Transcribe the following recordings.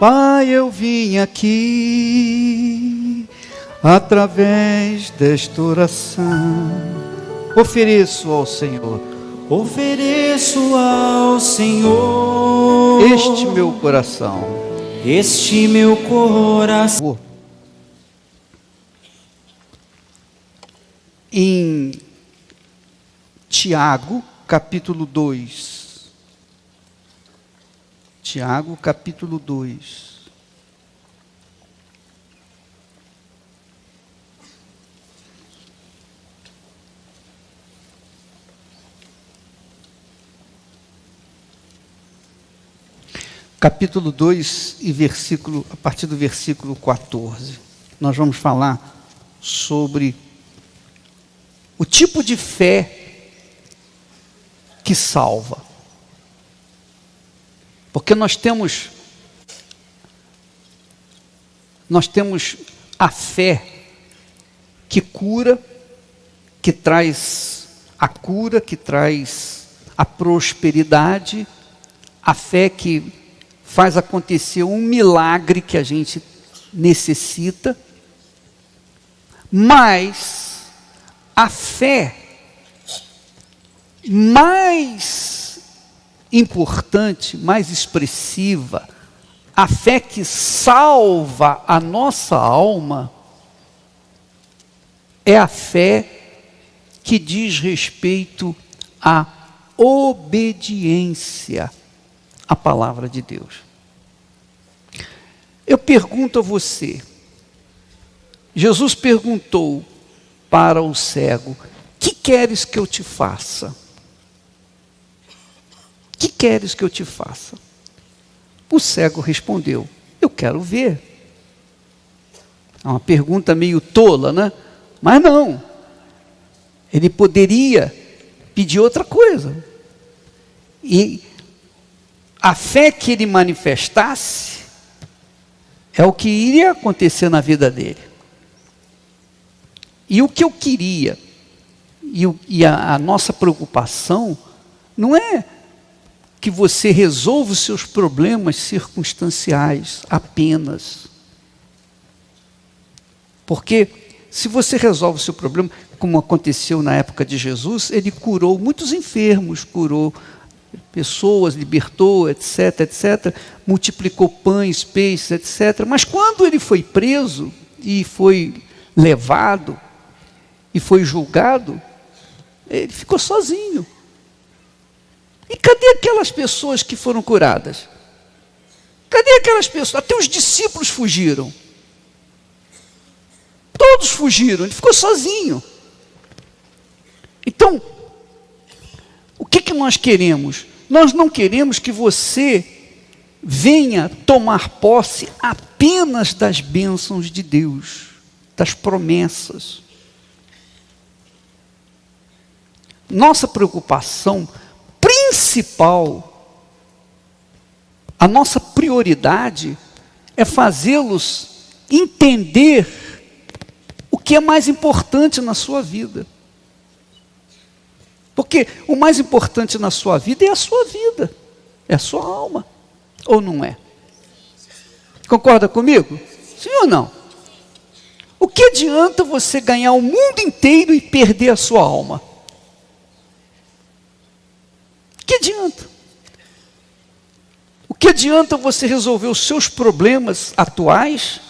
Pai, eu vim aqui, através desta oração, ofereço ao Senhor este meu coração, Em Tiago, capítulo 2. Tiago, capítulo 2. Capítulo 2 e a partir do versículo 14. Nós vamos falar sobre o tipo de fé que salva. Porque nós temos a fé que cura, que traz a cura, que traz a prosperidade, a fé que faz acontecer um milagre que a gente necessita, mas a fé mais importante, mais expressiva, a fé que salva a nossa alma, é a fé que diz respeito à obediência à palavra de Deus. Eu pergunto a você, Jesus perguntou para o cego: que queres que eu te faça? Que queres que eu te faça? O cego respondeu: eu quero ver. É uma pergunta meio tola, né? Mas não. Ele poderia pedir outra coisa. E a fé que ele manifestasse é o que iria acontecer na vida dele. E o que eu queria, e a nossa preocupação, não é que você resolva os seus problemas circunstanciais apenas. Porque se você resolve o seu problema, como aconteceu na época de Jesus, ele curou muitos enfermos, curou pessoas, libertou, etc, etc, multiplicou pães, peixes, etc. Mas quando ele foi preso e foi levado e foi julgado, ele ficou sozinho. E cadê aquelas pessoas que foram curadas? Cadê aquelas pessoas? Até os discípulos fugiram. Todos fugiram, ele ficou sozinho. Então, o que nós queremos? Nós não queremos que você venha tomar posse apenas das bênçãos de Deus, das promessas. Nossa preocupação principal, a nossa prioridade é fazê-los entender o que é mais importante na sua vida. Porque o mais importante na sua vida é a sua vida, é a sua alma, ou não é? Concorda comigo? Sim ou não? O que adianta você ganhar o mundo inteiro e perder a sua alma? O que adianta? O que adianta você resolver os seus problemas atuais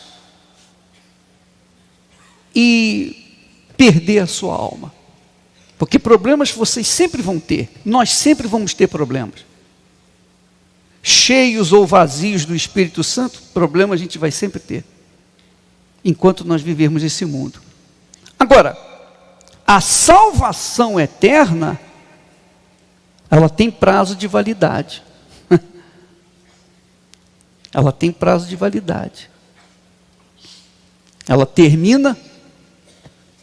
e perder a sua alma? Porque problemas vocês sempre vão ter, nós sempre vamos ter problemas. Cheios ou vazios do Espírito Santo, problema a gente vai sempre ter, enquanto nós vivermos esse mundo. Agora, a salvação eterna, ela tem prazo de validade. Ela tem prazo de validade. Ela termina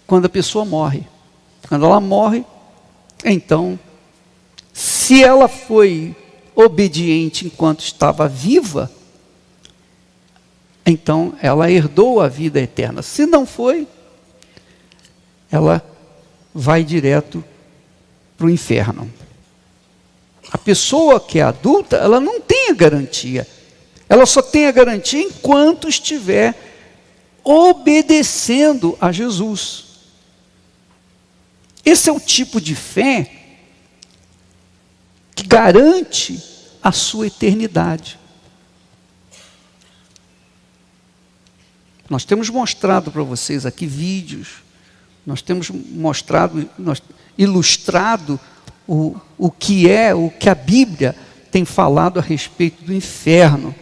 quando a pessoa morre. Quando ela morre, então, se ela foi obediente enquanto estava viva, então ela herdou a vida eterna. Se não foi, ela vai direto para o inferno. A pessoa que é adulta, ela não tem a garantia. Ela só tem a garantia enquanto estiver obedecendo a Jesus. Esse é o tipo de fé que garante a sua eternidade. Nós temos mostrado para vocês aqui vídeos, nós temos mostrado, ilustrado o que a Bíblia tem falado a respeito do inferno.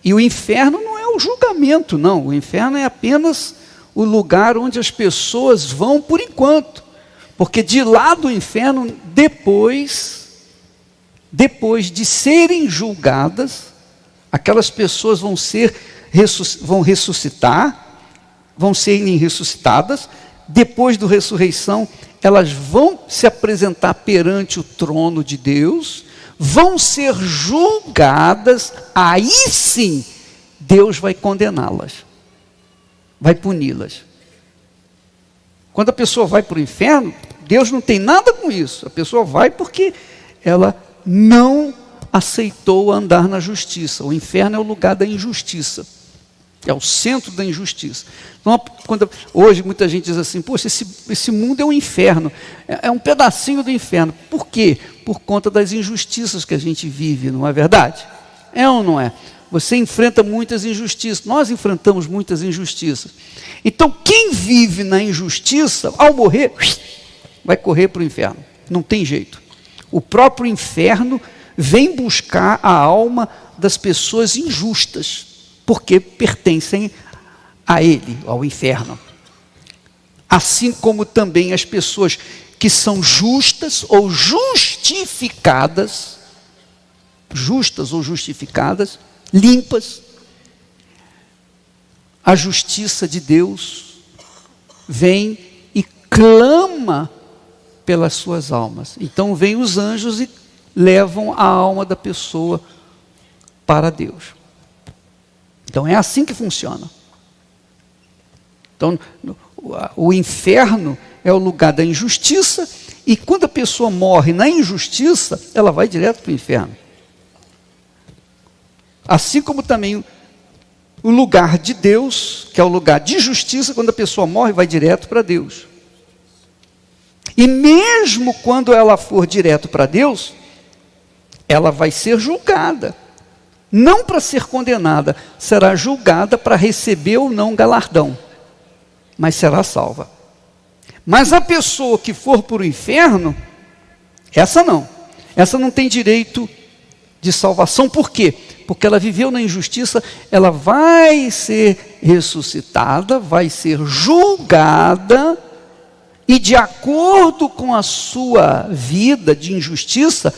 E o inferno não é o julgamento, não. O inferno é apenas o lugar onde as pessoas vão por enquanto. Porque de lá do inferno, depois de serem julgadas, aquelas pessoas vão ressuscitar, vão serem ressuscitadas. Depois da ressurreição, elas vão se apresentar perante o trono de Deus, vão ser julgadas, aí sim, Deus vai condená-las, vai puni-las. Quando a pessoa vai para o inferno, Deus não tem nada com isso. A pessoa vai porque ela não aceitou andar na justiça. O inferno é o lugar da injustiça. É o centro da injustiça. Então, hoje muita gente diz assim, poxa, esse mundo é um inferno. É um pedacinho do inferno. Por quê? Por conta das injustiças que a gente vive, não é verdade? É ou não é? Você enfrenta muitas injustiças. Nós enfrentamos muitas injustiças. Então, quem vive na injustiça, ao morrer, vai correr para o inferno. Não tem jeito. O próprio inferno vem buscar a alma das pessoas injustas, porque pertencem a ele, ao inferno. Assim como também as pessoas que são justas ou justificadas, limpas, a justiça de Deus vem e clama pelas suas almas. Então vêm os anjos e levam a alma da pessoa para Deus. Então é assim que funciona. Então o inferno é o lugar da injustiça, e quando a pessoa morre na injustiça, ela vai direto para o inferno. Assim como também o lugar de Deus, que é o lugar de justiça, quando a pessoa morre, vai direto para Deus. E mesmo quando ela for direto para Deus, ela vai ser julgada. Não para ser condenada, será julgada para receber ou não galardão, mas será salva. Mas a pessoa que for para o inferno, essa não tem direito de salvação. Por quê? Porque ela viveu na injustiça, ela vai ser ressuscitada, vai ser julgada, e de acordo com a sua vida de injustiça,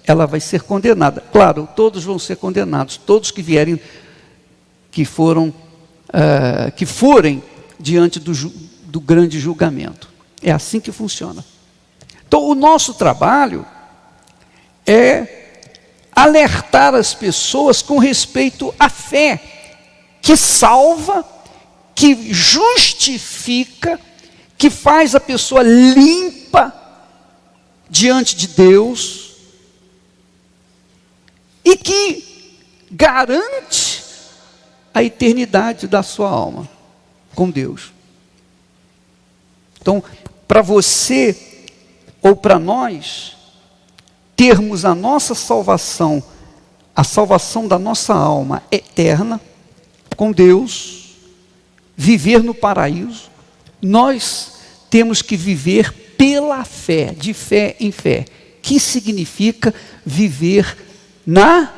ela vai ser condenada. Claro, todos vão ser condenados, todos que vierem, que forem diante do grande julgamento. É assim que funciona. Então, o nosso trabalho é alertar as pessoas com respeito à fé, que salva, que justifica, que faz a pessoa limpa diante de Deus, e que garante a eternidade da sua alma com Deus. Então, para você ou para nós termos a nossa salvação, a salvação da nossa alma eterna com Deus, viver no paraíso, nós temos que viver pela fé, de fé em fé, que significa viver na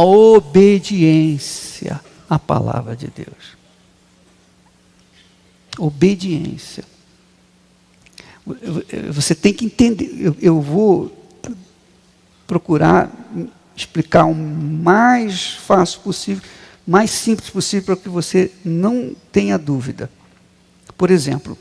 obediência à palavra de Deus. Obediência. Você tem que entender, eu vou procurar explicar o mais fácil possível, mais simples possível, para que você não tenha dúvida. Por exemplo,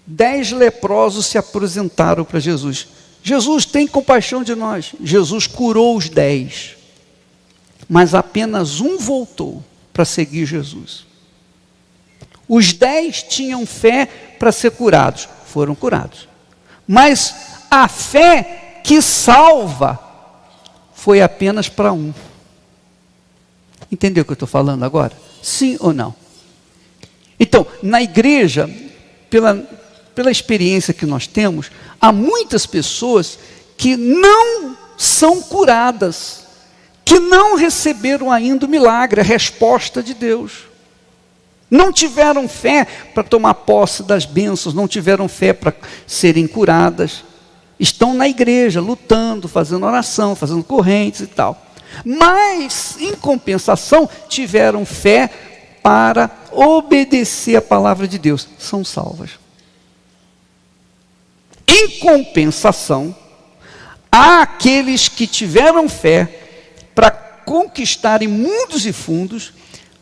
10 leprosos se apresentaram para Jesus. Jesus, tem compaixão de nós. Jesus curou os 10, mas apenas um voltou para seguir Jesus. Os 10 tinham fé para ser curados, foram curados. Mas a fé que salva foi apenas para um. Entendeu o que eu estou falando agora? Sim ou não? Então, na igreja, pela experiência que nós temos, há muitas pessoas que não são curadas, que não receberam ainda o milagre, a resposta de Deus. Não tiveram fé para tomar posse das bênçãos, não tiveram fé para serem curadas. Estão na igreja, lutando, fazendo oração, fazendo correntes e tal. Mas, em compensação, tiveram fé para obedecer a palavra de Deus. São salvas. Em compensação, há aqueles que tiveram fé para conquistarem mundos e fundos,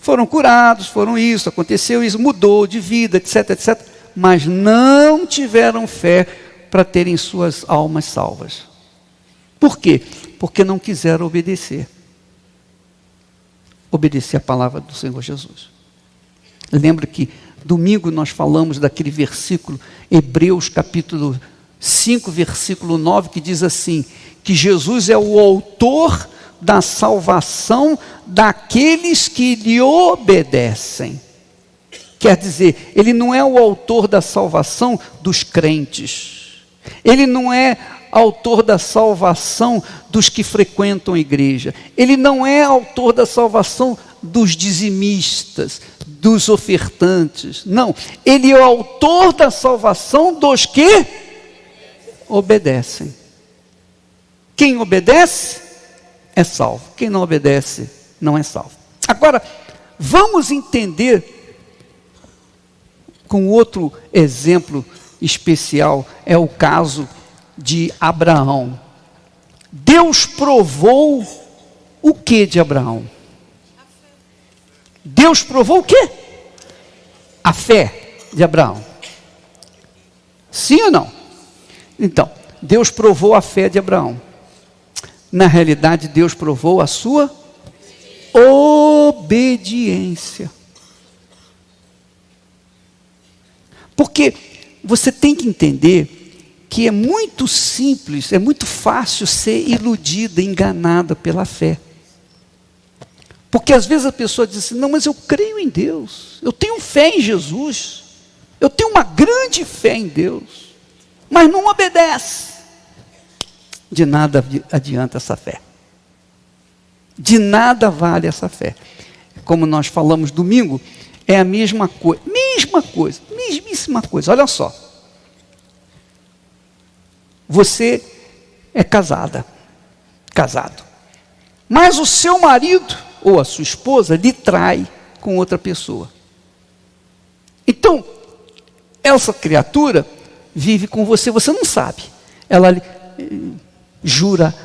foram curados, foram isso, aconteceu isso, mudou de vida, etc, etc. Mas não tiveram fé para terem suas almas salvas. Por quê? Porque não quiseram obedecer. Obedecer a palavra do Senhor Jesus. Lembra que domingo nós falamos daquele versículo, Hebreus capítulo 5, versículo 9, que diz assim, que Jesus é o autor da salvação daqueles que lhe obedecem. Quer dizer, ele não é o autor da salvação dos crentes. Ele não é autor da salvação dos que frequentam a igreja. Ele não é autor da salvação dos dizimistas, dos ofertantes. Não, ele é o autor da salvação dos que obedecem. Quem obedece é salvo. Quem não obedece não é salvo. Agora, vamos entender com outro exemplo especial, é o caso de Abraão. Deus provou o que de Abraão? Deus provou o quê? A fé de Abraão. Sim ou não? Então, Deus provou a fé de Abraão. Na realidade, Deus provou a sua obediência. Porque você tem que entender que é muito simples, é muito fácil ser iludida, enganada pela fé. Porque às vezes a pessoa diz assim, não, mas eu creio em Deus, eu tenho fé em Jesus, eu tenho uma grande fé em Deus, mas não obedece. De nada adianta essa fé. De nada vale essa fé. Como nós falamos domingo, é a mesma coisa, mesmíssima coisa. Olha só. Você é casado. Mas o seu marido ou a sua esposa lhe trai com outra pessoa. Então, essa criatura vive com você, você não sabe. Ela jura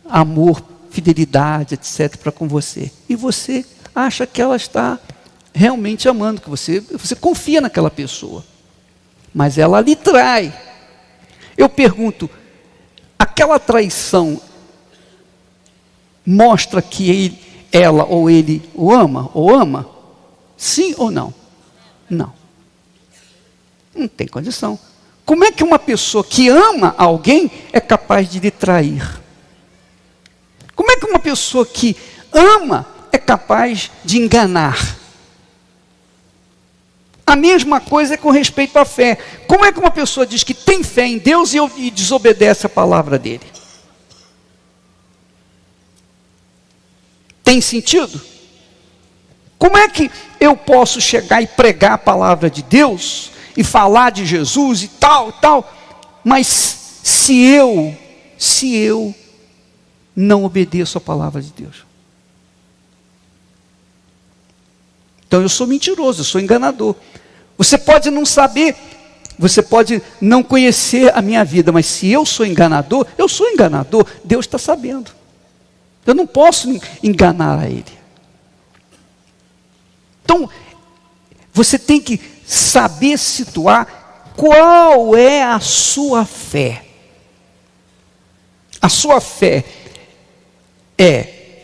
amor, fidelidade, etc. para com você. E você acha que ela está realmente amando, que você confia naquela pessoa. Mas ela lhe trai. Eu pergunto, aquela traição mostra que ela ou ele o ama ou ama? Sim ou não? Não. Não tem condição. Como é que uma pessoa que ama alguém é capaz de lhe trair? Como é que uma pessoa que ama é capaz de enganar? A mesma coisa é com respeito à fé. Como é que uma pessoa diz que tem fé em Deus e desobedece a palavra dele? Tem sentido? Como é que eu posso chegar e pregar a palavra de Deus e falar de Jesus e tal, mas se eu não obedeço a palavra de Deus? Então eu sou mentiroso, eu sou enganador. Você pode não saber, você pode não conhecer a minha vida, mas se eu sou enganador, Deus está sabendo. Eu não posso enganar a Ele. Então, você tem que saber situar qual é a sua fé. A sua fé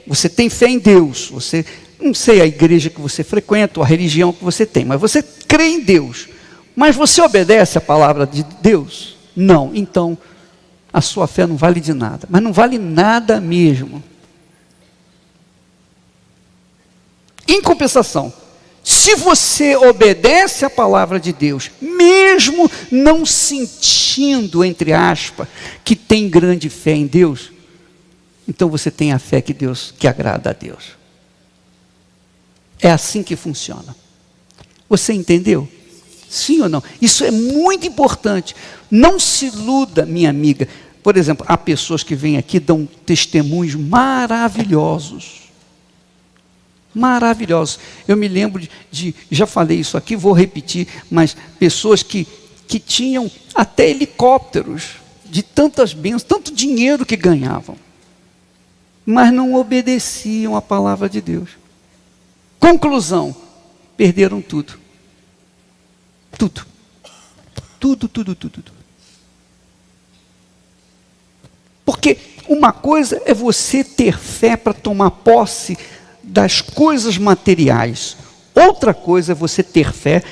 você tem fé em Deus, você, não sei a igreja que você frequenta, ou a religião que você tem, mas você crê em Deus, mas você obedece a palavra de Deus? Não. Então, a sua fé não vale de nada. Mas não vale nada mesmo. Em compensação, se você obedece a palavra de Deus, mesmo não sentindo, entre aspas, que tem grande fé em Deus, então você tem a fé que agrada a Deus. É assim que funciona. Você entendeu? Sim ou não? Isso é muito importante. Não se iluda, minha amiga. Por exemplo, há pessoas que vêm aqui e dão testemunhos maravilhosos. Maravilhosos. Eu me lembro já falei isso aqui, vou repetir, mas pessoas que tinham até helicópteros, de tantas bênçãos, tanto dinheiro que ganhavam, mas não obedeciam à palavra de Deus. Conclusão, perderam tudo. Tudo. Tudo. Porque uma coisa é você ter fé para tomar posse das coisas materiais. Outra coisa é você ter fé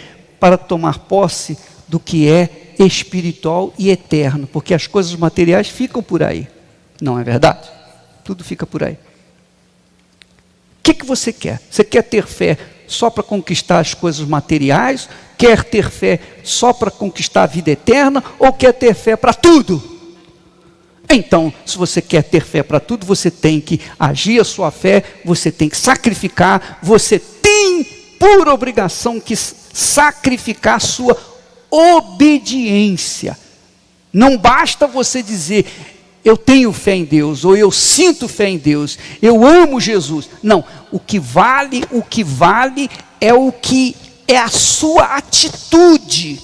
para tomar posse do que é espiritual e eterno. Porque as coisas materiais ficam por aí. Não é verdade? Tudo fica por aí. O que você quer? Você quer ter fé só para conquistar as coisas materiais? Quer ter fé só para conquistar a vida eterna? Ou quer ter fé para tudo? Então, se você quer ter fé para tudo, você tem que agir a sua fé, você tem que sacrificar, você tem por obrigação que sacrificar a sua obediência. Não basta você dizer, eu tenho fé em Deus, ou eu sinto fé em Deus, eu amo Jesus. Não, o que vale é o que é a sua atitude,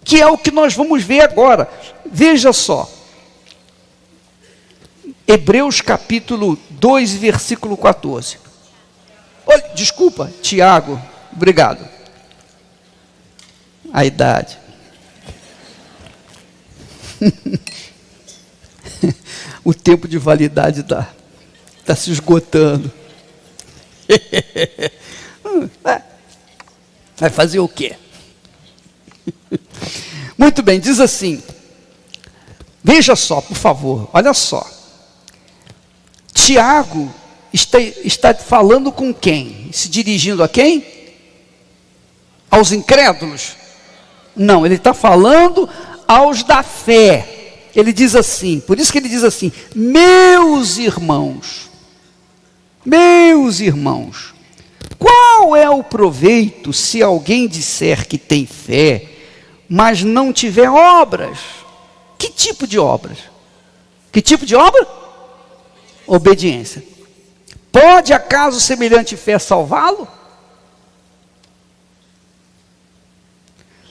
que é o que nós vamos ver agora. Veja só, Hebreus capítulo 2, versículo 14. Olha, desculpa, Tiago, obrigado. A idade. O tempo de validade está se esgotando. Vai fazer o quê? Muito bem, diz assim. Veja só, por favor, olha só. Tiago está falando com quem? Se dirigindo a quem? Aos incrédulos? Não, ele está falando aos da fé. Ele diz assim, por isso que ele diz assim, meus irmãos, qual é o proveito se alguém disser que tem fé, mas não tiver obras? Que tipo de obras? Que tipo de obra? Obediência. Pode acaso semelhante fé salvá-lo?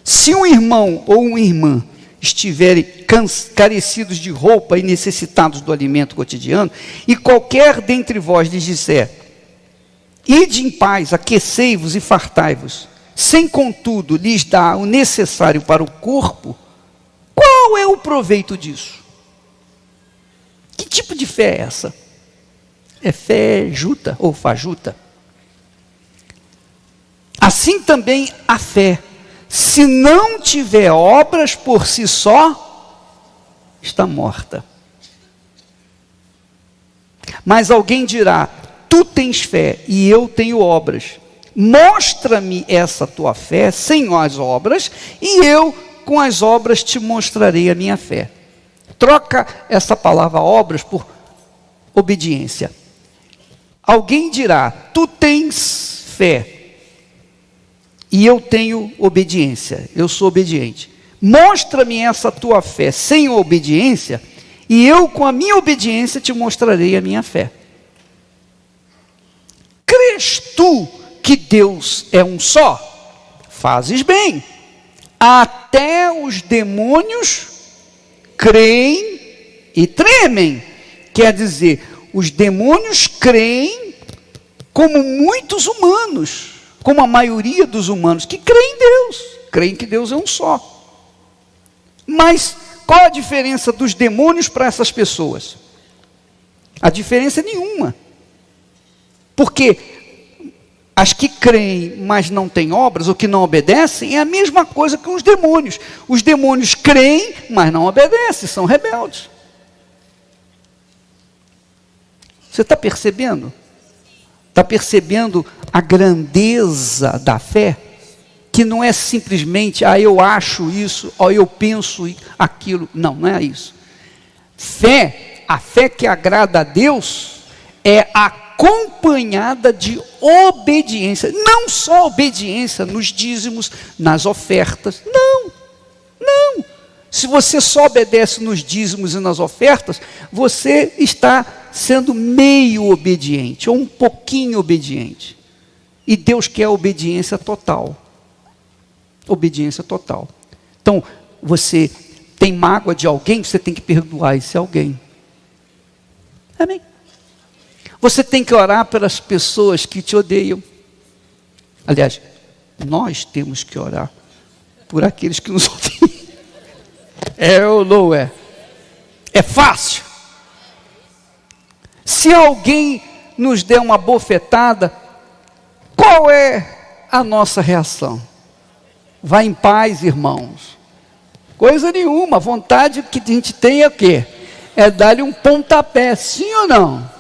Se um irmão ou uma irmã estiverem carecidos de roupa e necessitados do alimento cotidiano, e qualquer dentre vós lhes disser, ide em paz, aquecei-vos e fartai-vos, sem contudo lhes dar o necessário para o corpo, qual é o proveito disso? Que tipo de fé é essa? É fé juta ou fajuta? Assim também a fé, se não tiver obras por si só, está morta. Mas alguém dirá, tu tens fé e eu tenho obras. Mostra-me essa tua fé sem as obras, e eu com as obras te mostrarei a minha fé. Troca essa palavra obras por obediência. Alguém dirá, tu tens fé e eu tenho obediência, eu sou obediente. Mostra-me essa tua fé sem obediência, e eu com a minha obediência te mostrarei a minha fé. Crês tu que Deus é um só? Fazes bem. Até os demônios creem e tremem. Quer dizer, os demônios creem como muitos humanos, como a maioria dos humanos que creem em Deus, creem que Deus é um só. Mas qual a diferença dos demônios para essas pessoas? A diferença é nenhuma. Porque As que creem, mas não têm obras, ou que não obedecem, é a mesma coisa que os demônios. Os demônios creem, mas não obedecem, são rebeldes. Você está percebendo? Está percebendo a grandeza da fé? Que não é simplesmente, eu acho isso, eu penso aquilo. Não, não é isso. Fé, a fé que agrada a Deus, é acompanhada de obediência. Não só obediência nos dízimos, nas ofertas. Não, não. Se você só obedece nos dízimos e nas ofertas, você está sendo meio obediente, ou um pouquinho obediente. E Deus quer obediência total. Obediência total. Então, você tem mágoa de alguém, você tem que perdoar esse alguém. Amém? Você tem que orar pelas pessoas que te odeiam. Aliás, nós temos que orar por aqueles que nos odeiam. É ou não é? É fácil. Se alguém nos der uma bofetada, qual é a nossa reação? Vá em paz, irmãos. Coisa nenhuma. A vontade que a gente tem é o quê? É dar-lhe um pontapé, sim ou não?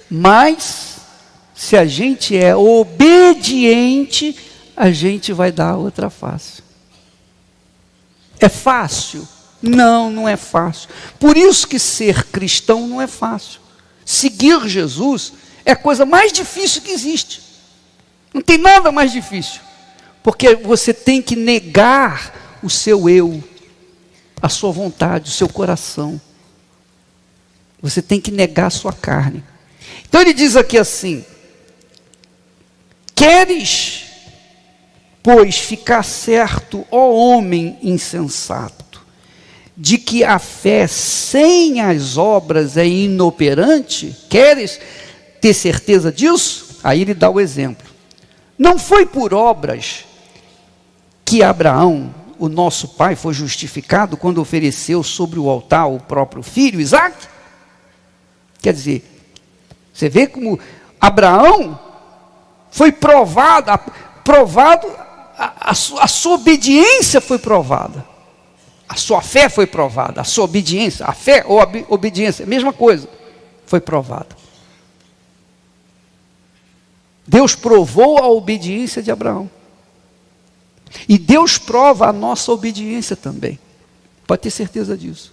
Mas, se a gente é obediente, a gente vai dar outra face. É fácil? Não, não é fácil. Por isso que ser cristão não é fácil. Seguir Jesus é a coisa mais difícil que existe. Não tem nada mais difícil. Porque você tem que negar o seu eu, a sua vontade, o seu coração. Você tem que negar a sua carne. Então ele diz aqui assim: queres, pois, ficar certo, ó homem insensato, de que a fé sem as obras é inoperante? Queres ter certeza disso? Aí ele dá o exemplo. Não foi por obras que Abraão, o nosso pai, foi justificado quando ofereceu sobre o altar o próprio filho, Isaque? Quer dizer, você vê como Abraão foi provado, a sua obediência foi provada. A sua fé foi provada, a sua obediência, a fé ou a obediência, a mesma coisa, foi provada. Deus provou a obediência de Abraão. E Deus prova a nossa obediência também. Pode ter certeza disso.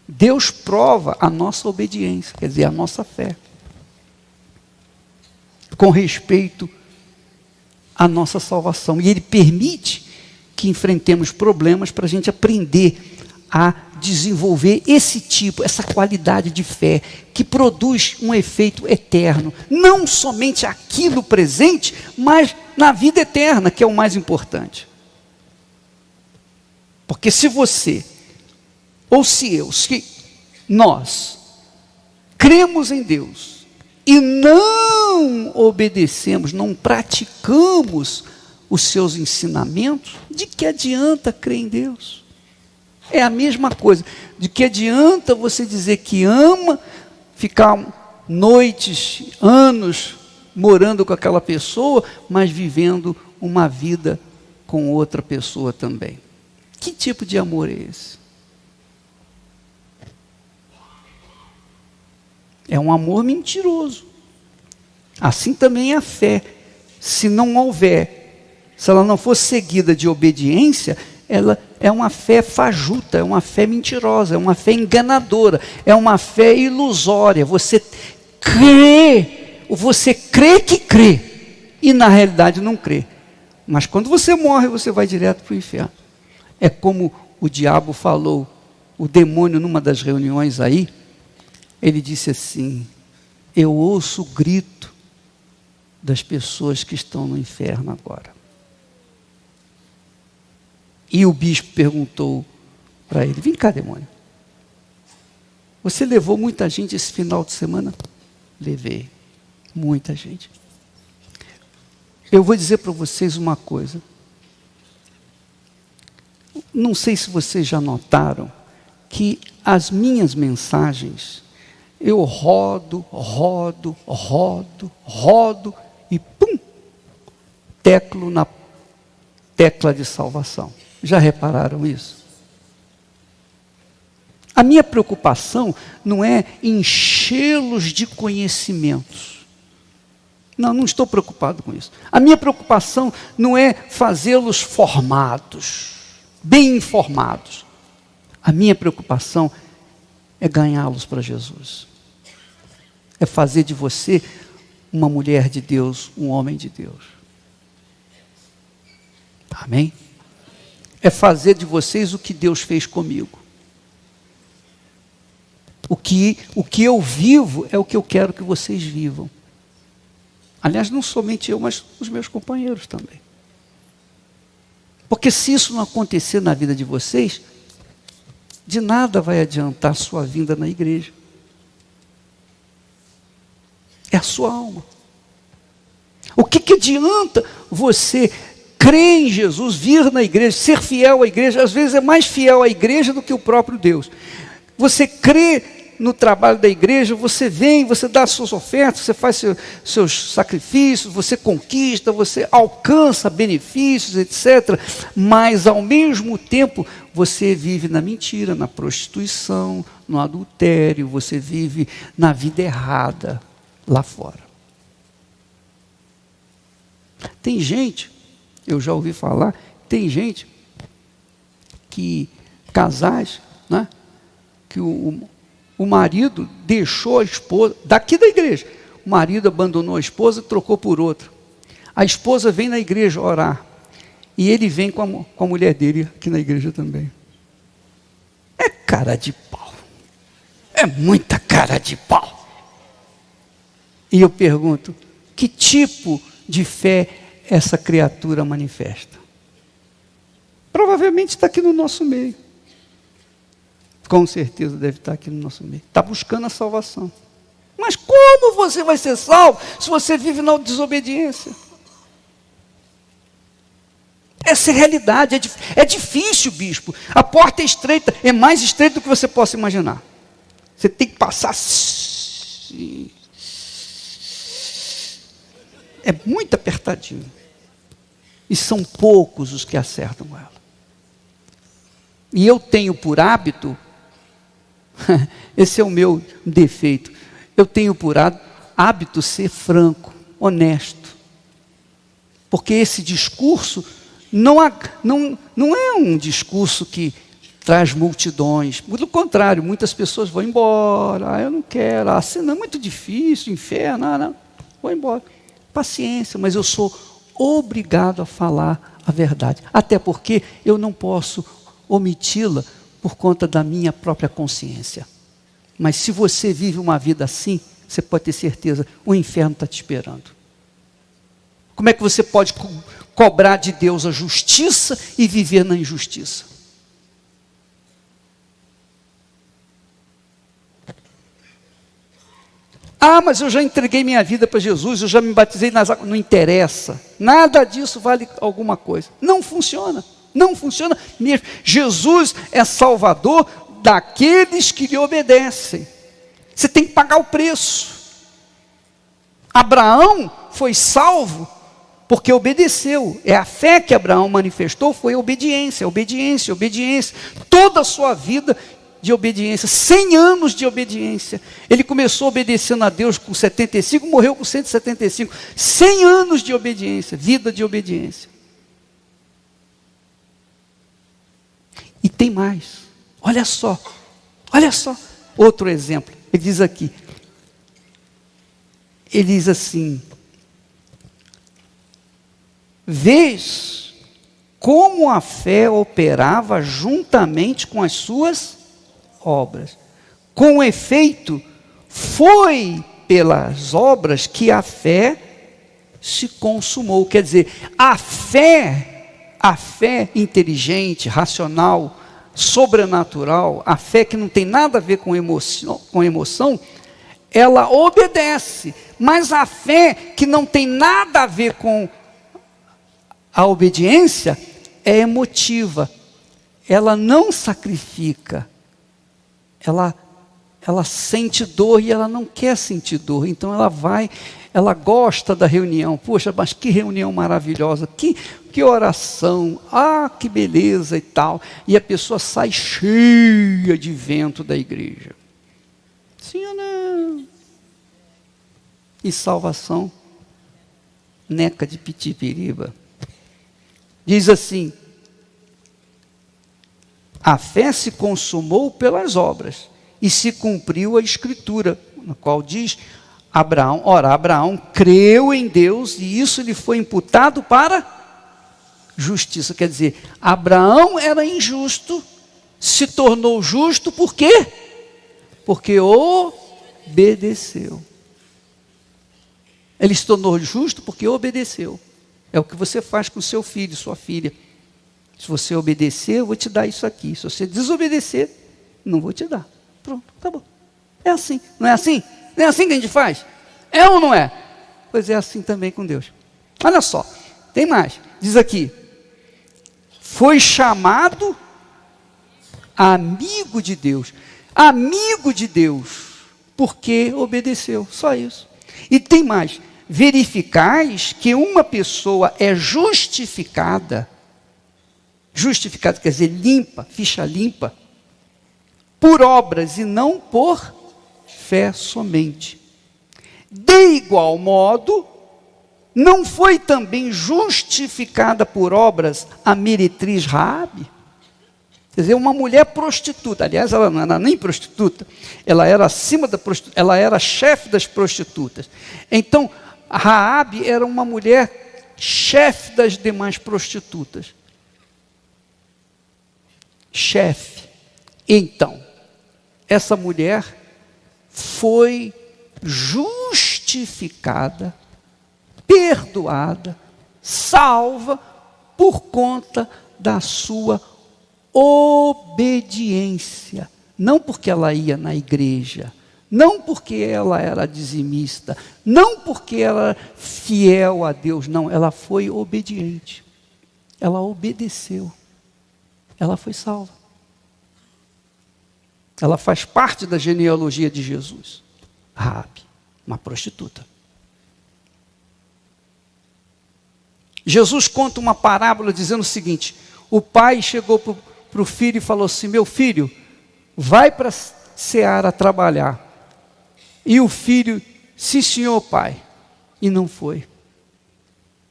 Deus prova a nossa obediência, quer dizer, a nossa fé. Com respeito à nossa salvação. E Ele permite que enfrentemos problemas para a gente aprender a desenvolver esse tipo, essa qualidade de fé, que produz um efeito eterno. Não somente aqui no presente, mas na vida eterna, que é o mais importante. Porque se você, ou se nós, cremos em Deus, e não obedecemos, não praticamos os seus ensinamentos, de que adianta crer em Deus? É a mesma coisa. De que adianta você dizer que ama, ficar noites, anos morando com aquela pessoa, mas vivendo uma vida com outra pessoa também? Que tipo de amor é esse? É um amor mentiroso. Assim também é a fé. Se não houver, se ela não for seguida de obediência, ela é uma fé fajuta, é uma fé mentirosa, é uma fé enganadora, é uma fé ilusória. Você crê que crê, e na realidade não crê. Mas quando você morre, você vai direto para o inferno. É como o diabo falou, o demônio numa das reuniões aí, ele disse assim: eu ouço o grito das pessoas que estão no inferno agora. E o bispo perguntou para ele: vem cá, demônio, você levou muita gente esse final de semana? Levei, muita gente. Eu vou dizer para vocês uma coisa. Não sei se vocês já notaram que as minhas mensagens, eu rodo, e pum, teclo na tecla de salvação. Já repararam isso? A minha preocupação não é enchê-los de conhecimentos. Não estou preocupado com isso. A minha preocupação não é fazê-los formados, bem informados. A minha preocupação é ganhá-los para Jesus. É fazer de você uma mulher de Deus, um homem de Deus. Amém? É fazer de vocês o que Deus fez comigo. O que eu vivo é o que eu quero que vocês vivam. Aliás, não somente eu, mas os meus companheiros também. Porque se isso não acontecer na vida de vocês, de nada vai adiantar a sua vinda na igreja. É a sua alma. O que adianta você crer em Jesus, vir na igreja, ser fiel à igreja? Às vezes é mais fiel à igreja do que o próprio Deus. Você crê no trabalho da igreja, você vem, você dá as suas ofertas, você faz seus sacrifícios, você conquista, você alcança benefícios, etc. Mas, ao mesmo tempo, você vive na mentira, na prostituição, no adultério, você vive na vida errada lá fora. Tem gente, eu já ouvi falar, tem gente que, casais, né, que o marido deixou a esposa, daqui da igreja, o marido abandonou a esposa e trocou por outra. A esposa vem na igreja orar, e ele vem com a mulher dele aqui na igreja também. É cara de pau. É muita cara de pau. E eu pergunto, que tipo de fé essa criatura manifesta? Provavelmente está aqui no nosso meio. Com certeza deve estar aqui no nosso meio. Está buscando a salvação. Mas como você vai ser salvo se você vive na desobediência? Essa é a realidade. É difícil, bispo. A porta é estreita. É mais estreita do que você possa imaginar. Você tem que passar. É muito apertadinho. E são poucos os que acertam ela. E eu tenho por hábito, esse é o meu defeito, eu tenho por hábito ser franco, honesto. Porque esse discurso não é um discurso que traz multidões. Pelo contrário, muitas pessoas vão embora. Eu não quero, assim não é muito difícil, inferno, não, vou embora. Paciência, mas eu sou obrigado a falar a verdade. Até porque eu não posso omiti-la por conta da minha própria consciência. Mas se você vive uma vida assim, você pode ter certeza, o inferno está te esperando. Como é que você pode cobrar de Deus a justiça e viver na injustiça? Ah, mas eu já entreguei minha vida para Jesus, eu já me batizei nas águas. Não interessa, nada disso vale alguma coisa. Não funciona. Não funciona mesmo. Jesus é salvador daqueles que lhe obedecem. Você tem que pagar o preço. Abraão foi salvo porque obedeceu. É a fé que Abraão manifestou, foi obediência, obediência, obediência. Toda a sua vida de obediência, 100 anos de obediência. Ele começou obedecendo a Deus com 75, morreu com 175. 100 anos de obediência, vida de obediência. E tem mais, olha só, outro exemplo, ele diz aqui, ele diz assim, vês como a fé operava juntamente com as suas obras, com efeito, foi pelas obras que a fé se consumou, quer dizer, a fé inteligente, racional, sobrenatural, a fé que não tem nada a ver com emoção, ela obedece. Mas a fé que não tem nada a ver com a obediência é emotiva. Ela não sacrifica. Ela ela sente dor e ela não quer sentir dor. Então ela gosta da reunião. Poxa, mas que reunião maravilhosa, que oração, que beleza e tal. E a pessoa sai cheia de vento da igreja. Sim ou não? E salvação, neca de pitipiriba. Diz assim: a fé se consumou pelas obras, e se cumpriu a escritura, na qual diz: Abraão creu em Deus, e isso lhe foi imputado para justiça. Quer dizer, Abraão era injusto, se tornou justo, por quê? Porque obedeceu. Ele se tornou justo porque obedeceu. É o que você faz com seu filho, sua filha. Se você obedecer, eu vou te dar isso aqui. Se você desobedecer, não vou te dar. Pronto, acabou. É assim. Não é assim? Não é assim que a gente faz? É ou não é? Pois é assim também com Deus. Olha só, tem mais. Diz aqui: foi chamado amigo de Deus. Amigo de Deus, porque obedeceu. Só isso. E tem mais: verificais que uma pessoa é justificada. Justificada quer dizer limpa, ficha limpa, por obras e não por fé somente. De igual modo, não foi também justificada por obras a meretriz Raabe? Quer dizer, uma mulher prostituta. Aliás, ela não era nem prostituta, ela era acima da prostituta, ela era chefe das prostitutas. Então, Raabe era uma mulher chefe das demais prostitutas. Chefe. Então, essa mulher foi justificada, perdoada, salva por conta da sua obediência. Não porque ela ia na igreja, não porque ela era dizimista, não porque ela era fiel a Deus, não, ela foi obediente. Ela obedeceu. Ela foi salva. Ela faz parte da genealogia de Jesus. Raabe, uma prostituta. Jesus conta uma parábola dizendo o seguinte: o pai chegou para o filho e falou assim: meu filho, vai para a seara trabalhar. E o filho: sim senhor pai, e não foi.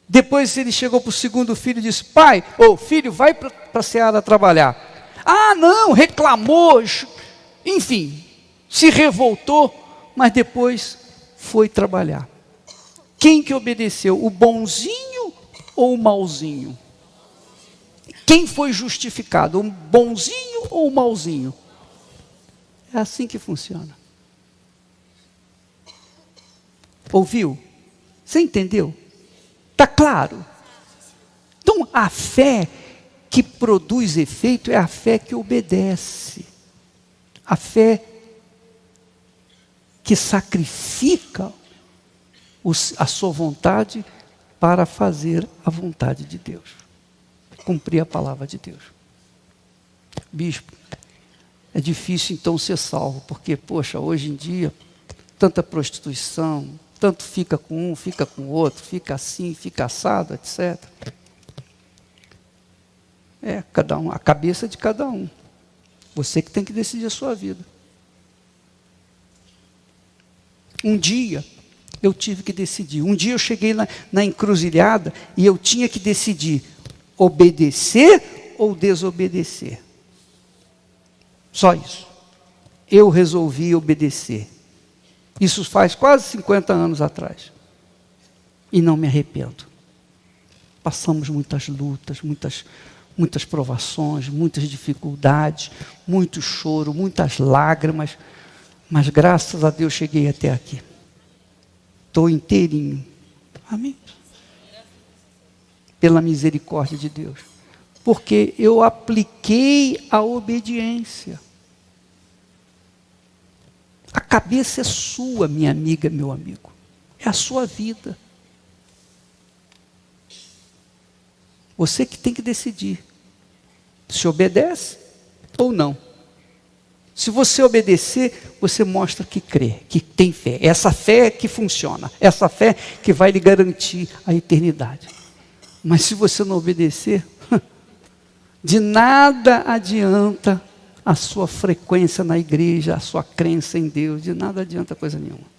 Depois ele chegou para o segundo filho e disse: pai, filho, vai para a seara trabalhar. Não, reclamou, enfim, se revoltou, mas depois foi trabalhar. Quem que obedeceu? O bonzinho ou o mauzinho? Quem foi justificado? O bonzinho ou o mauzinho? É assim que funciona. Ouviu? Você entendeu? Está claro? Então, a fé que produz efeito é a fé que obedece. A fé que sacrifica a sua vontade para fazer a vontade de Deus. Cumprir a palavra de Deus. Bispo, é difícil então ser salvo, porque, poxa, hoje em dia, tanta prostituição, tanto fica com um, fica com o outro, fica assim, fica assado, etc. Cada um, a cabeça de cada um. Você que tem que decidir a sua vida. Um dia, eu tive que decidir. Um dia eu cheguei na encruzilhada e eu tinha que decidir obedecer ou desobedecer. Só isso. Eu resolvi obedecer. Isso faz quase 50 anos atrás. E não me arrependo. Passamos muitas lutas, muitas provações, muitas dificuldades, muito choro, muitas lágrimas, mas graças a Deus cheguei até aqui. Estou inteirinho. Amém? Pela misericórdia de Deus. Porque eu apliquei a obediência. A cabeça é sua, minha amiga, meu amigo. É a sua vida. Você que tem que decidir se obedece ou não. Se você obedecer, você mostra que crê, que tem fé. Essa fé que funciona, essa fé que vai lhe garantir a eternidade. Mas se você não obedecer, de nada adianta a sua frequência na igreja, a sua crença em Deus, de nada adianta coisa nenhuma.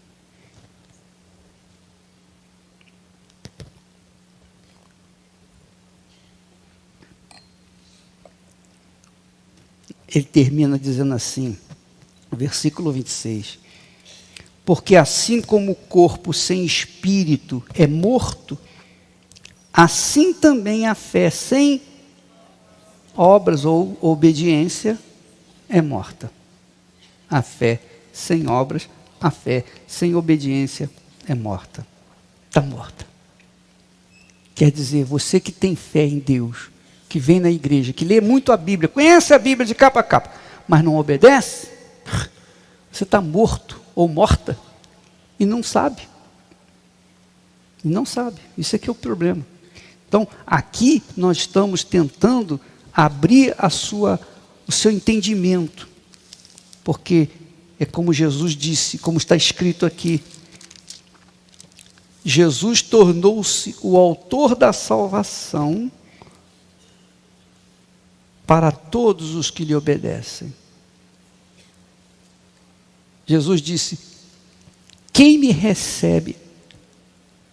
Ele termina dizendo assim, versículo 26, porque assim como o corpo sem espírito é morto, assim também a fé sem obras ou obediência é morta. A fé sem obras, a fé sem obediência é morta. Está morta. Quer dizer, você que tem fé em Deus, que vem na igreja, que lê muito a Bíblia, conhece a Bíblia de capa a capa, mas não obedece, você está morto ou morta e não sabe. E não sabe. Isso aqui é o problema. Então, aqui nós estamos tentando abrir o seu entendimento, porque é como Jesus disse, como está escrito aqui, Jesus tornou-se o autor da salvação para todos os que lhe obedecem. Jesus disse, quem me recebe,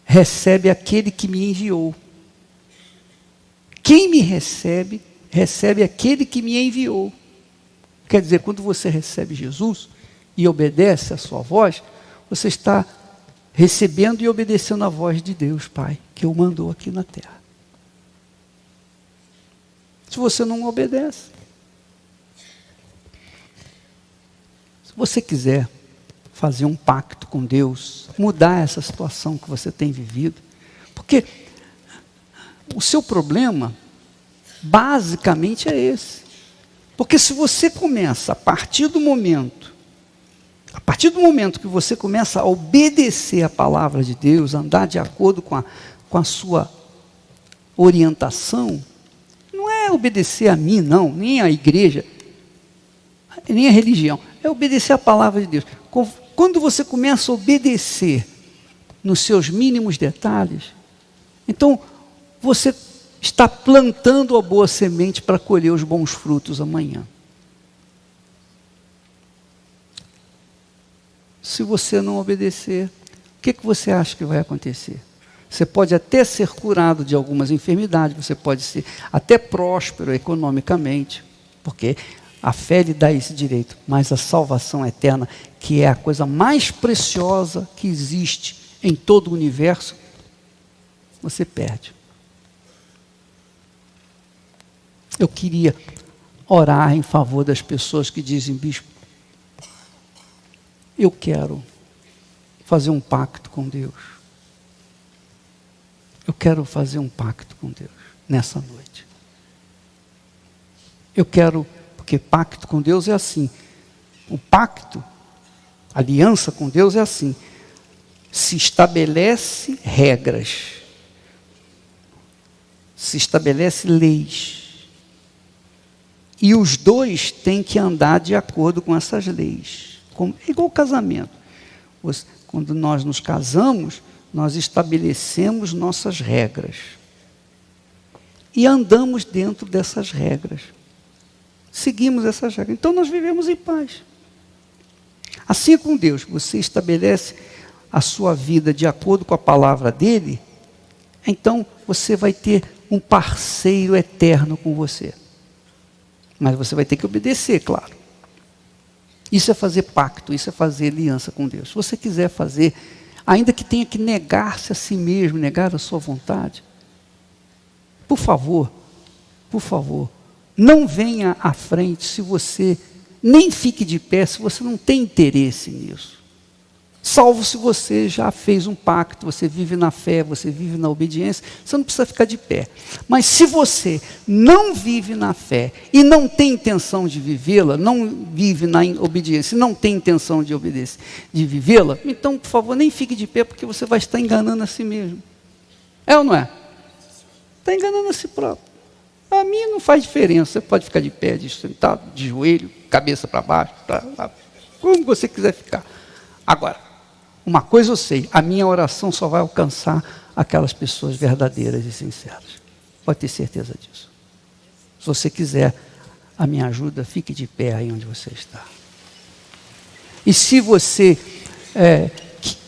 recebe aquele que me enviou. Quem me recebe, recebe aquele que me enviou. Quer dizer, quando você recebe Jesus e obedece a sua voz, você está recebendo e obedecendo a voz de Deus, Pai, que o mandou aqui na terra. Se você não obedece, se você quiser fazer um pacto com Deus, mudar essa situação que você tem vivido, porque o seu problema basicamente é esse. Porque se você começa, a partir do momento que você começa a obedecer a palavra de Deus, andar de acordo com a sua orientação, não é obedecer a mim, não, nem a igreja, nem a religião, é obedecer a palavra de Deus. Quando você começa a obedecer nos seus mínimos detalhes, então você está plantando a boa semente para colher os bons frutos amanhã. Se você não obedecer, o que você acha que vai acontecer? Você pode até ser curado de algumas enfermidades, você pode ser até próspero economicamente, porque a fé lhe dá esse direito, mas a salvação eterna, que é a coisa mais preciosa que existe em todo o universo, você perde. Eu queria orar em favor das pessoas que dizem, bispo, eu quero fazer um pacto com Deus. Eu quero fazer um pacto com Deus nessa noite. Eu quero, porque pacto com Deus é assim. O pacto, aliança com Deus é assim. Se estabelece regras. Se estabelece leis. E os dois têm que andar de acordo com essas leis. Igual o casamento. Quando nós nos casamos, nós estabelecemos nossas regras. E andamos dentro dessas regras. Seguimos essas regras. Então nós vivemos em paz. Assim é com Deus. Você estabelece a sua vida de acordo com a palavra dele, então você vai ter um parceiro eterno com você. Mas você vai ter que obedecer, claro. Isso é fazer pacto, isso é fazer aliança com Deus. Se você quiser fazer, ainda que tenha que negar-se a si mesmo, negar a sua vontade, por favor, não venha à frente se você, nem fique de pé se você não tem interesse nisso. Salvo se você já fez um pacto, você vive na fé, você vive na obediência, você não precisa ficar de pé. Mas se você não vive na fé e não tem intenção de vivê-la, não vive na obediência e não tem intenção de obedecer, de vivê-la, então, por favor, nem fique de pé, porque você vai estar enganando a si mesmo. É ou não é? Está enganando a si próprio. Para mim não faz diferença. Você pode ficar de pé, de sentado, de joelho, cabeça para baixo, como você quiser ficar. Agora, uma coisa eu sei, a minha oração só vai alcançar aquelas pessoas verdadeiras e sinceras. Pode ter certeza disso. Se você quiser a minha ajuda, fique de pé aí onde você está. E se você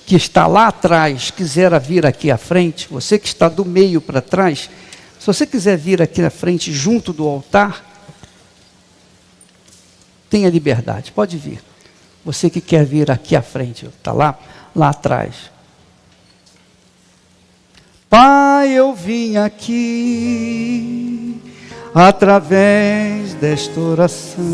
que está lá atrás quiser vir aqui à frente, você que está do meio para trás, se você quiser vir aqui à frente junto do altar, tenha liberdade, pode vir. Você que quer vir aqui à frente, está lá atrás. Pai, eu vim aqui através desta oração,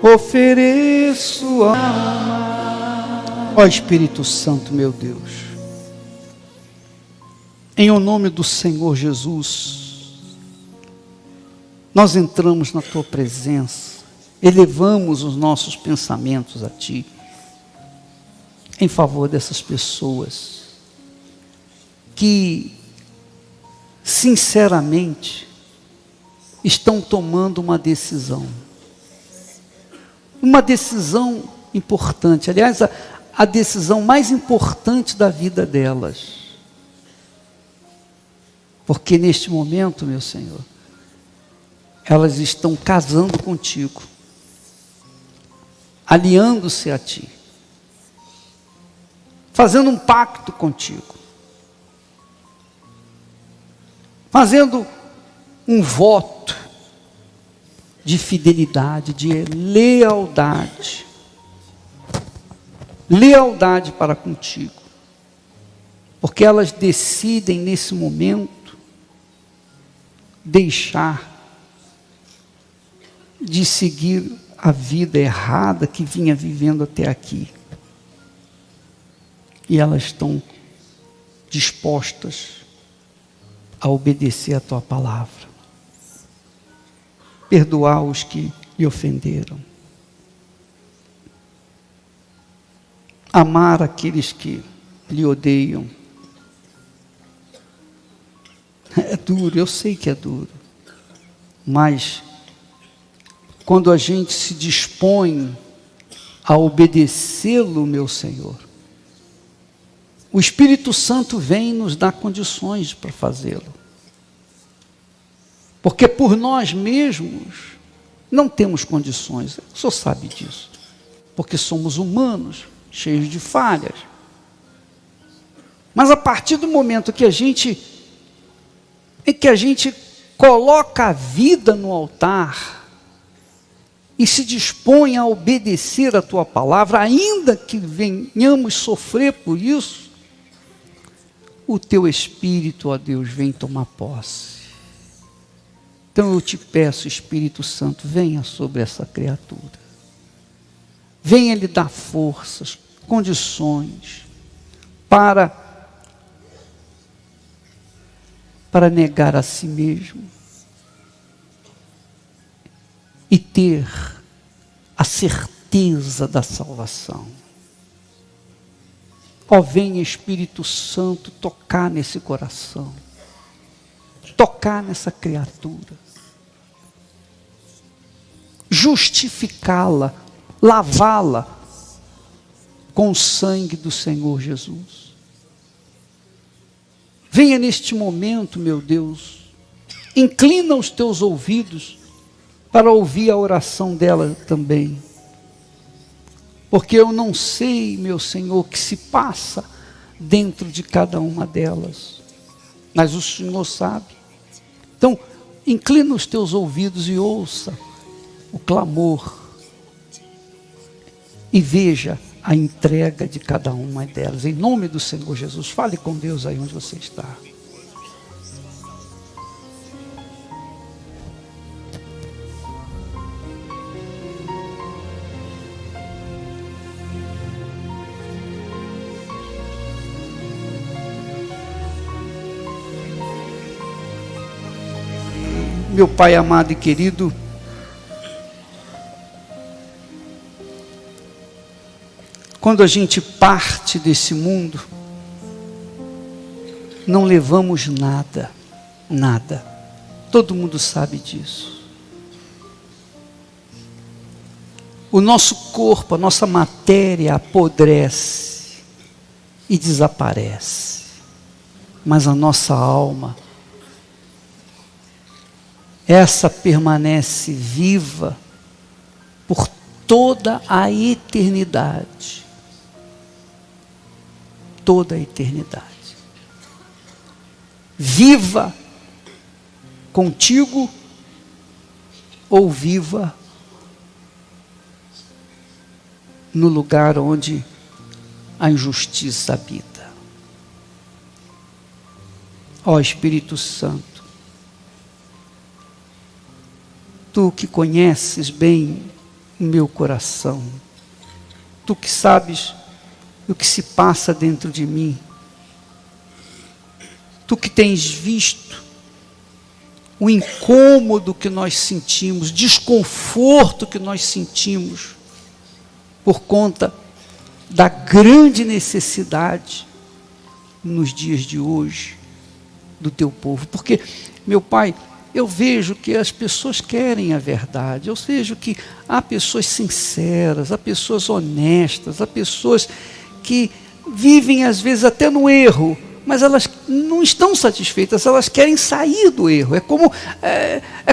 ofereço a alma, ó Espírito Santo, meu Deus, em o nome do Senhor Jesus, nós entramos na Tua presença, elevamos os nossos pensamentos a Ti, em favor dessas pessoas que, sinceramente, estão tomando uma decisão importante, aliás, a decisão mais importante da vida delas, porque neste momento, meu Senhor, elas estão casando contigo, aliando-se a Ti, fazendo um pacto contigo, fazendo um voto de fidelidade, de lealdade para contigo, porque elas decidem nesse momento deixar de seguir a vida errada que vinha vivendo até aqui, e elas estão dispostas a obedecer a Tua palavra, perdoar os que lhe ofenderam, amar aqueles que lhe odeiam. É duro, eu sei que é duro, mas quando a gente se dispõe a obedecê-lo, meu Senhor, o Espírito Santo vem nos dar condições para fazê-lo. Porque por nós mesmos não temos condições, o Senhor sabe disso. Porque somos humanos, cheios de falhas. Mas a partir do momento que a gente coloca a vida no altar e se dispõe a obedecer a Tua palavra, ainda que venhamos sofrer por isso, o Teu Espírito, ó Deus, vem tomar posse. Então eu te peço, Espírito Santo, venha sobre essa criatura. Venha lhe dar forças, condições para negar a si mesmo e ter a certeza da salvação. Ó, venha Espírito Santo tocar nesse coração, tocar nessa criatura, justificá-la, lavá-la com o sangue do Senhor Jesus. Venha neste momento, meu Deus, inclina os Teus ouvidos para ouvir a oração dela também. Porque eu não sei, meu Senhor, o que se passa dentro de cada uma delas, mas o Senhor sabe. Então, inclina os Teus ouvidos e ouça o clamor e veja a entrega de cada uma delas. Em nome do Senhor Jesus, fale com Deus aí onde você está. Meu Pai amado e querido, quando a gente parte desse mundo, não levamos nada, Nada. Todo mundo sabe disso. O nosso corpo, a nossa matéria apodrece e desaparece. Mas a nossa alma, essa permanece viva por toda a eternidade. Toda a eternidade. Viva contigo ou viva no lugar onde a injustiça habita. Ó Espírito Santo, tu que conheces bem o meu coração, tu que sabes o que se passa dentro de mim, tu que tens visto o incômodo que nós sentimos, desconforto que nós sentimos, por conta da grande necessidade nos dias de hoje do teu povo. Porque, meu Pai, eu vejo que as pessoas querem a verdade, eu vejo que há pessoas sinceras, há pessoas honestas, há pessoas que vivem às vezes até no erro, mas elas não estão satisfeitas, elas querem sair do erro. É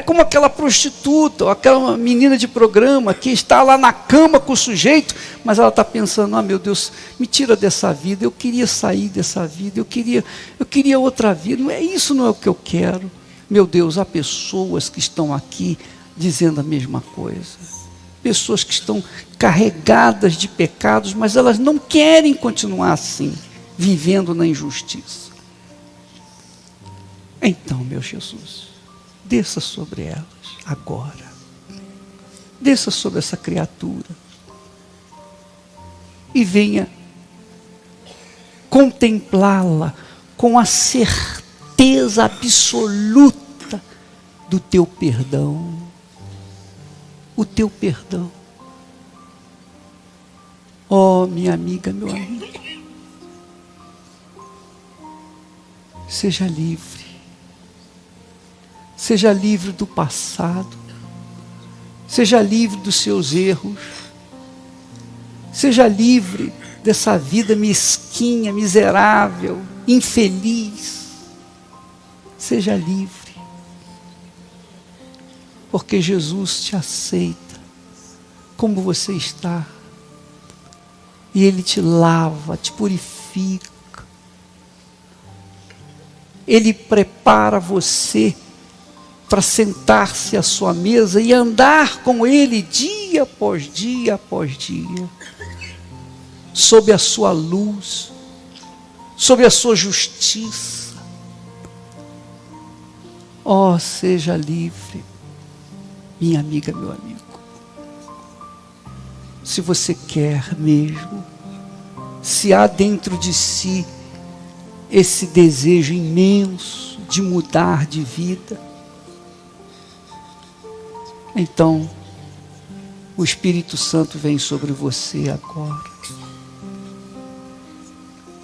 como aquela prostituta, ou aquela menina de programa que está lá na cama com o sujeito, mas ela está pensando, meu Deus, me tira dessa vida, eu queria sair dessa vida, eu queria outra vida, isso não é o que eu quero. Meu Deus, há pessoas que estão aqui dizendo a mesma coisa. Pessoas que estão carregadas de pecados, mas elas não querem continuar assim, vivendo na injustiça. Então, meu Jesus, desça sobre elas agora. Desça sobre essa criatura e venha contemplá-la com a certeza absoluta do teu perdão. O teu perdão. Oh, minha amiga, meu amigo, seja livre. Seja livre do passado. Seja livre dos seus erros. Seja livre dessa vida mesquinha, miserável, infeliz. Seja livre. Porque Jesus te aceita como você está. E Ele te lava, te purifica. Ele prepara você para sentar-se à sua mesa e andar com Ele dia após dia após dia. Sob a sua luz, sob a sua justiça. Oh, seja livre, minha amiga, meu amigo. Se você quer mesmo, se há dentro de si esse desejo imenso de mudar de vida, então o Espírito Santo vem sobre você agora.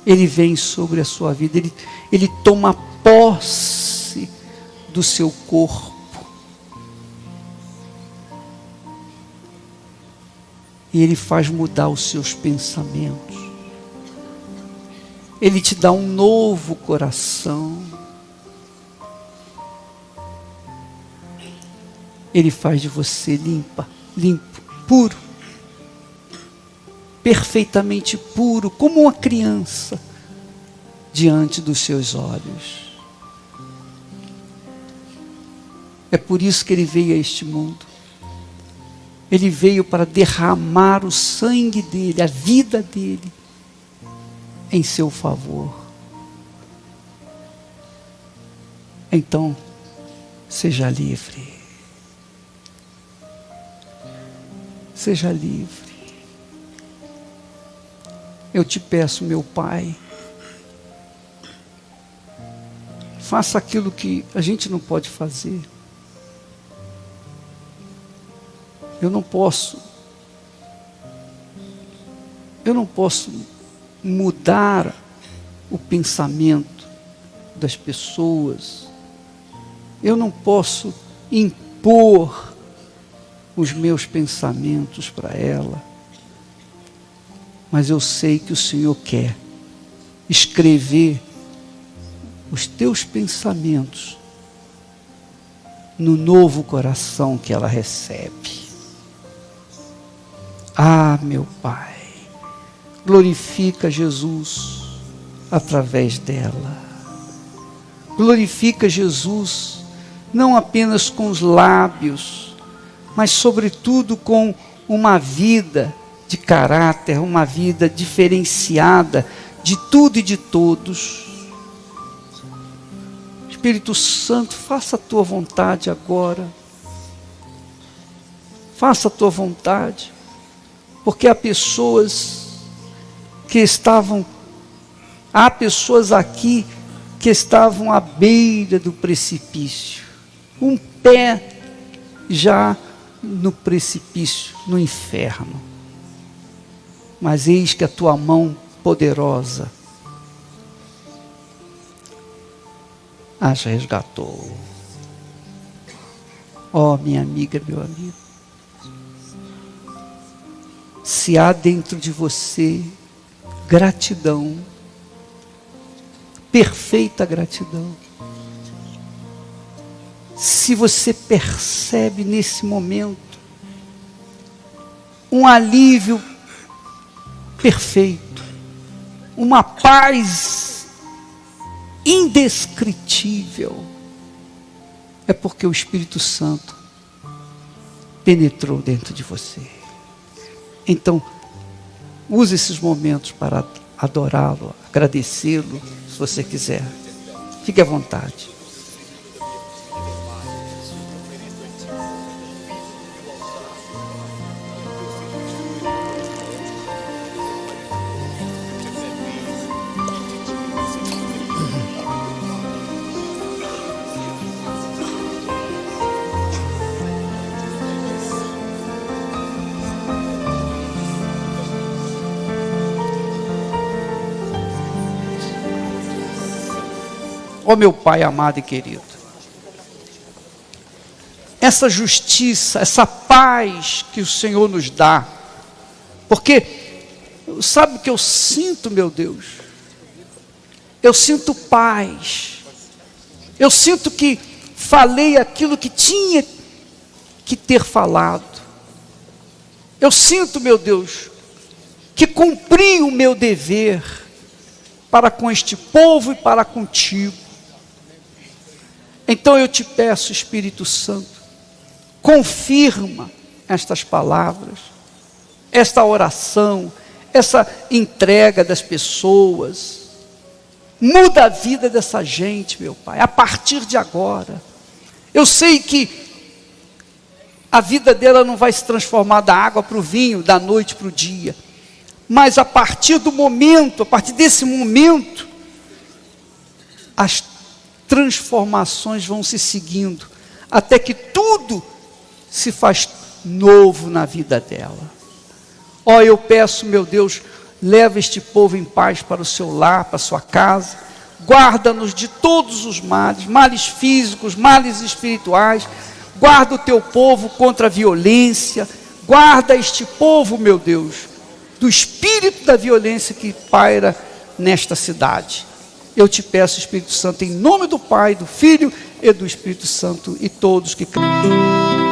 Ele vem sobre a sua vida, ele toma posse do seu corpo. E Ele faz mudar os seus pensamentos. Ele te dá um novo coração. Ele faz de você limpo, puro. Perfeitamente puro, como uma criança, diante dos seus olhos. É por isso que Ele veio a este mundo. Ele veio para derramar o sangue dele, a vida dele, em seu favor. Então, seja livre. Seja livre. Eu te peço, meu Pai, faça aquilo que a gente não pode fazer. Eu não posso mudar o pensamento das pessoas, Eu não posso impor os meus pensamentos para ela, mas eu sei que o Senhor quer escrever os teus pensamentos no novo coração que ela recebe. Ah, meu Pai, glorifica Jesus através dela. Glorifica Jesus não apenas com os lábios, mas sobretudo com uma vida de caráter, uma vida diferenciada de tudo e de todos. Espírito Santo, faça a tua vontade agora. Faça a tua vontade. Porque há pessoas aqui que estavam à beira do precipício. Um pé já no precipício, no inferno. Mas eis que a tua mão poderosa as resgatou. Ó, minha amiga, meu amigo, se há dentro de você gratidão, perfeita gratidão, se você percebe nesse momento um alívio perfeito, uma paz indescritível, é porque o Espírito Santo penetrou dentro de você. Então, use esses momentos para adorá-lo, agradecê-lo, se você quiser. Fique à vontade. Ó meu Pai amado e querido, essa justiça, essa paz que o Senhor nos dá, porque sabe o que eu sinto, meu Deus? Eu sinto paz, eu sinto que falei aquilo que tinha que ter falado, eu sinto, meu Deus, que cumpri o meu dever para com este povo e para contigo. Então eu te peço, Espírito Santo, confirma estas palavras, esta oração, essa entrega das pessoas. Muda a vida dessa gente, meu Pai, a partir de agora. Eu sei que a vida dela não vai se transformar da água para o vinho, da noite para o dia. Mas a partir desse momento, as transformações vão se seguindo, até que tudo se faz novo na vida dela. Ó, eu peço, meu Deus, leva este povo em paz para o seu lar, para a sua casa, guarda-nos de todos os males, males físicos, males espirituais, guarda o teu povo contra a violência, guarda este povo, meu Deus, do espírito da violência que paira nesta cidade. Eu te peço, Espírito Santo, em nome do Pai, do Filho e do Espírito Santo, e todos que creem.